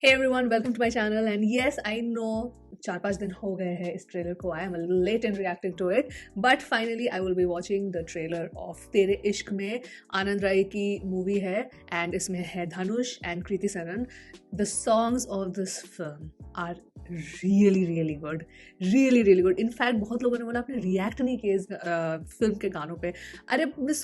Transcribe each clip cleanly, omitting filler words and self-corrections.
Hey everyone, welcome to my channel. And yes, I know 4-5 दिन हो गए हैं इस ट्रेलर को. I am a little late in reacting to it, but finally I will be watching the trailer of तेरे इश्क में. आनंद राय की movie है and इसमें है धनुष and Kriti Sanon. The songs of this film are really good. really good. In fact बहुत लोगों ने बोला आपने react नहीं किया इस फिल्म के गानों पे. अरे मैंने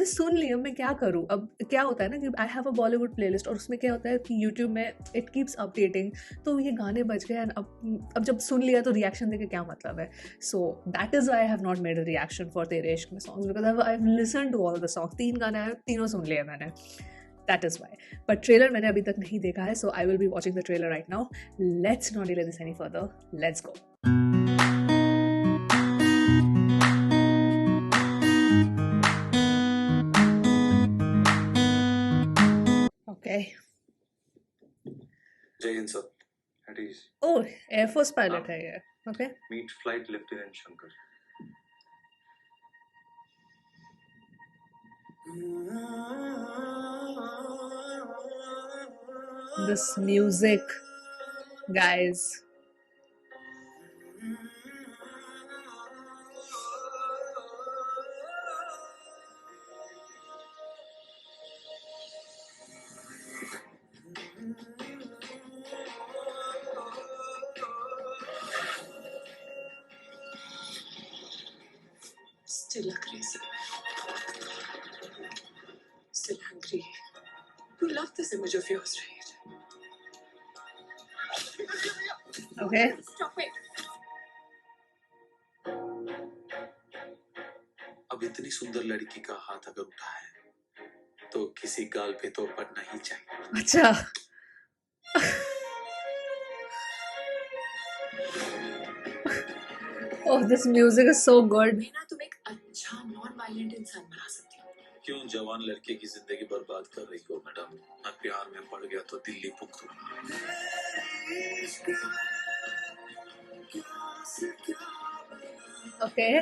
सुन लिया, मैं क्या करूँ. अब क्या होता है ना कि I have a Bollywood playlist और उसमें क्या होता है कि यूट्यूब में इट कीप्स अपडेटिंग, तो ये गाने बज गए. अब जब सुन लिया तो रिएक्शन देके क्या मतलब है. So that is I have not made a reaction for Tere Ishq Mein songs because I have listen to all the songs. 3 गाने आए, तीनों सुन लिए मैंने. That is why. But trailer मैंने अभी तक नहीं देखा है, so I will be watching the trailer right now. Let's not delay this any further. Let's go. Okay. Jai Hind sir. At ease. Oh, Air Force pilot है ये. Okay. Meet Flight Lieutenant Shankar. This music, guys. Still crazy. Still hungry. You love this image of yours, right? Okay. Stop it. अब इतनी सुंदर लड़की का हाथ अगर उठा है तो किसी गाल पे तो पड़ना ही चाहिए. अच्छा. Oh, this music is so good. मैं ना तुम्हें एक अच्छा नॉन वायलेंट इंसान बना सकती हूँ. क्यों जवान लड़के की जिंदगी बर्बाद कर रही हो मैडम. मैं प्यार में पड़ गया तो दिल्ली पुक. Okay.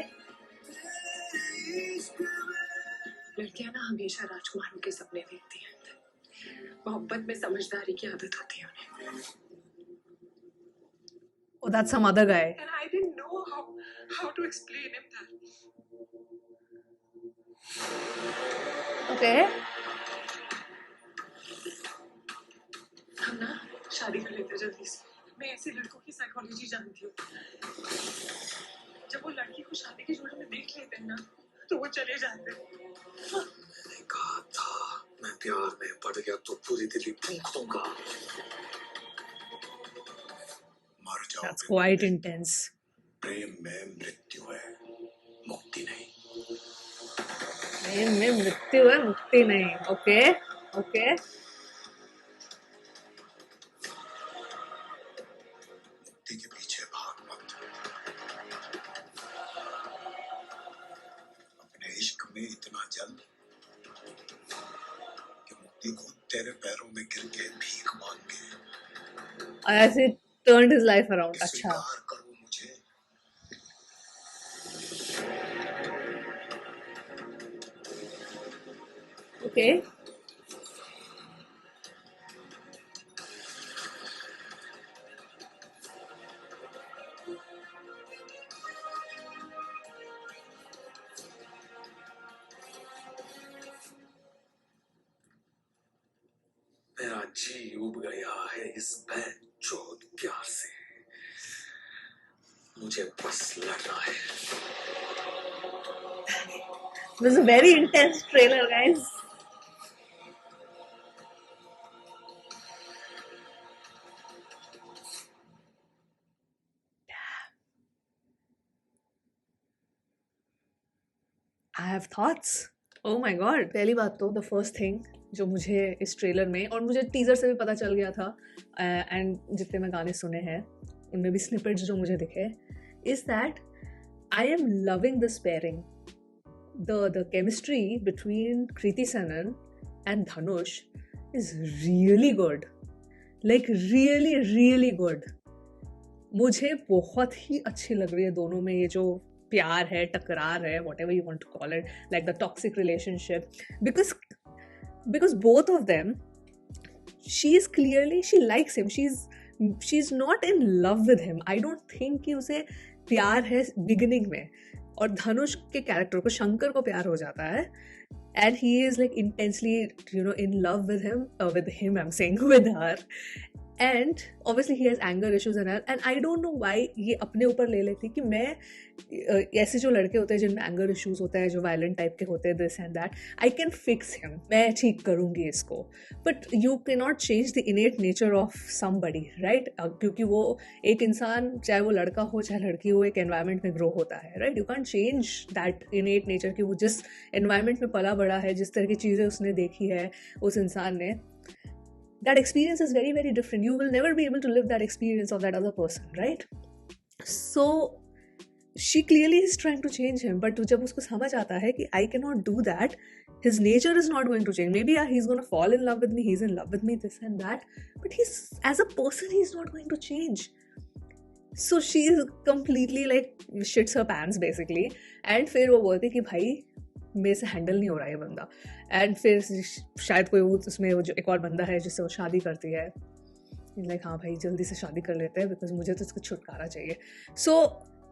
लड़कियां ना हमेशा राजकुमारों के सपने देखती हैं. मोहब्बत में समझदारी की आदत होती है उन्हें. Oh, that's some other guy. And I didn't know how to explain him that. Okay. हम ना शादी कर लेते जल्दी से. मैं ऐसे लड़कों की साइकोलॉजी जानती हूँ. जब वो लड़की को शादी के जोड़े में देख लेते हैं ना तो वो चले जाते हैं. मैंने कहा था मैं प्यार में पड़ गया तो पूरी दिल्ली फूंक दूंगा. मर जाओ. That's quite intense. प्रेम में मृत्यु है, मुक्ति नहीं. प्रेम में मृत्यु है, मुक्ति नहीं. Okay. Okay. मुक्ति के पीछे भाग मत. अपने इश्क में इतना जल कि मुक्ति को तेरे पैरों में गिर के भीख मांगे. ऐसे turned his life around. अच्छा. स्वीकार करो मुझे. Okay. मेरा जी उब गया है इस बेचौध प्यार से. मुझे बस लड़ना है. This is a very intense trailer, guys. I have thoughts. Oh my god. पहली बात तो the first thing जो मुझे इस ट्रेलर में, और मुझे टीजर से भी पता चल गया था, एंड जितने मैं गाने सुने हैं उनमें भी स्निपेट्स जो मुझे दिखे, is that I am loving this pairing. The chemistry between Kriti Sanon and Dhanush is really good. Like really good. मुझे बहुत ही अच्छी लग रही है दोनों में ये जो प्यार है, टकरार है, whatever you want to call it, like the toxic relationship, because both of them she is clearly, she likes him, she's not in love with him. I don't think कि उसे प्यार है beginning में. और धनुष के कैरेक्टर को, शंकर को प्यार हो जाता है, and he is like intensely, you know, in love with him, I'm saying, with her. And obviously he has anger issues and I don't know why ये अपने ऊपर ले लेती कि मैं ऐसे जो लड़के होते हैं जिनमें एंगर इश्यूज होता है, जो वायलेंट टाइप के होते हैं, this and that, I can fix him, मैं ठीक करूँगी इसको. But you can not change the इनेट nature of somebody, right? क्योंकि वो एक इंसान, चाहे वो लड़का हो चाहे लड़की हो, एक एनवायरनमेंट में ग्रो होता है, right? You can change that इनेट nature कि वो जिस एनवायरनमेंट में पला बड़ा है, जिस तरह की चीज़ें उसने देखी है उस इंसान ने, that experience is very, very different. You will never be able to live that experience of that other person, right? So she clearly is trying to change him, but जब उसको समझ आता है कि I cannot do that, his nature is not going to change. Maybe yeah, he's going to fall in love with me, he's in love with me, this and that, but he's, as a person, he's not going to change. So she is completely like shits her pants basically, and फिर वो बोलती कि भाई मेरे से handle नहीं हो रहा है बंदा. एंड फिर शायद कोई वो उसमें वो जो एक और बंदा है जिससे वो शादी करती है, लाइक हाँ भाई जल्दी से शादी कर लेते हैं बिकॉज मुझे तो इसका छुटकारा चाहिए. सो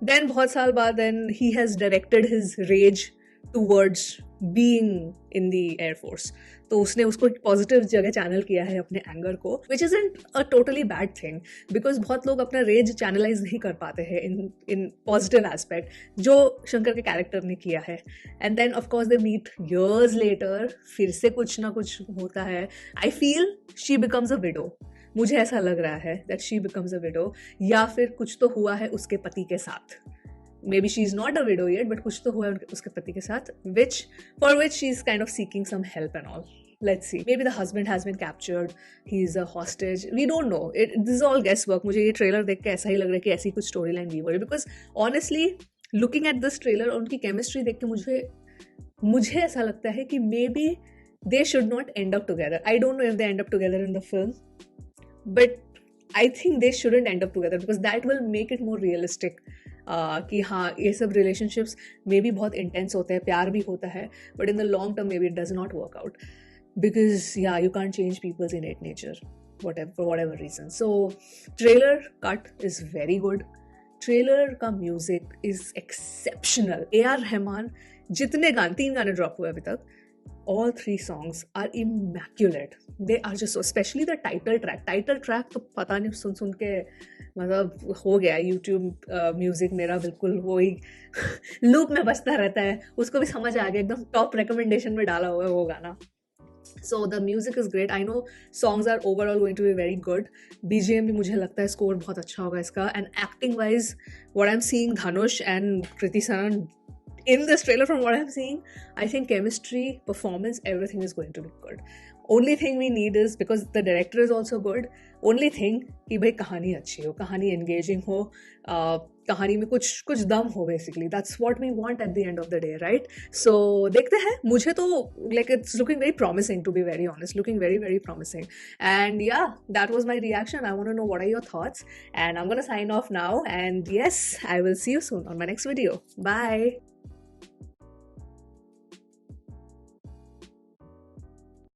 देन बहुत साल बाद then he has directed his rage towards being in the air force. तो उसने उसको एक पॉजिटिव जगह चैनल किया है अपने एंगर को, which is ant a totally bad thing, because बहुत लोग अपना रेज चैनलाइज नहीं कर पाते हैं इन पॉजिटिव एस्पेक्ट, जो शंकर के कैरेक्टर ने किया है. And then of course they meet years later, फिर से कुछ ना कुछ होता है. I feel she becomes a widow. मुझे ऐसा लग रहा है that she becomes a widow, या फिर कुछ तो हुआ है उसके पति के साथ. Maybe she's not a widow yet, but कुछ तो हुआ है उसके पति के साथ, for which she's kind of seeking some help and all. Let's see. Maybe the husband has been captured. He's a hostage. We don't know. This is all guesswork. मुझे ये ट्रेलर देख के ऐसा ही लग रहा है कि ऐसी कुछ स्टोरी लाइन वी हो रही है. Because honestly, looking at this trailer, उनकी केमिस्ट्री देख के मुझे ऐसा लगता है कि maybe they should not end up together. I don't know if they end up together in the film, but I think they shouldn't end up together because that will make it more realistic. कि हाँ ये सब relationships maybe बहुत intense होते हैं, प्यार भी होता है, but in the long term maybe it does not work out because yeah you can't change people's innate nature for whatever reason. So trailer cut is very good. Trailer का music is exceptional. AR Rahman जितने गाने, 3 गाने drop हुए अभी तक, all 3 songs are immaculate. They are just so, especially the title track तो पता नहीं सुन के मतलब हो गया. यूट्यूब म्यूजिक मेरा बिल्कुल वही लूप में बजता रहता है, उसको भी समझ आ गया, एकदम टॉप रिकमेंडेशन में डाला हुआ है वो गाना. So the music is great. I know songs are overall going to be very good. BGM भी मुझे लगता है स्कोर बहुत अच्छा होगा इसका. And acting wise, what I'm seeing, Dhanush and Kriti Saran in this trailer, from what I'm seeing, I think chemistry, performance, everything is going to be good. Only thing we need is, because the director is also good, only thing कि भाई कहानी अच्छी हो, कहानी engaging हो, कहानी में कुछ दम हो basically. That's what we want at the end of the day, right? So देखते हैं. मुझे तो like it's looking very promising, to be very honest, looking very, very promising. And yeah, that was my reaction. I want to know what are your thoughts, and I'm gonna sign off now. And yes, I will see you soon on my next video. Bye.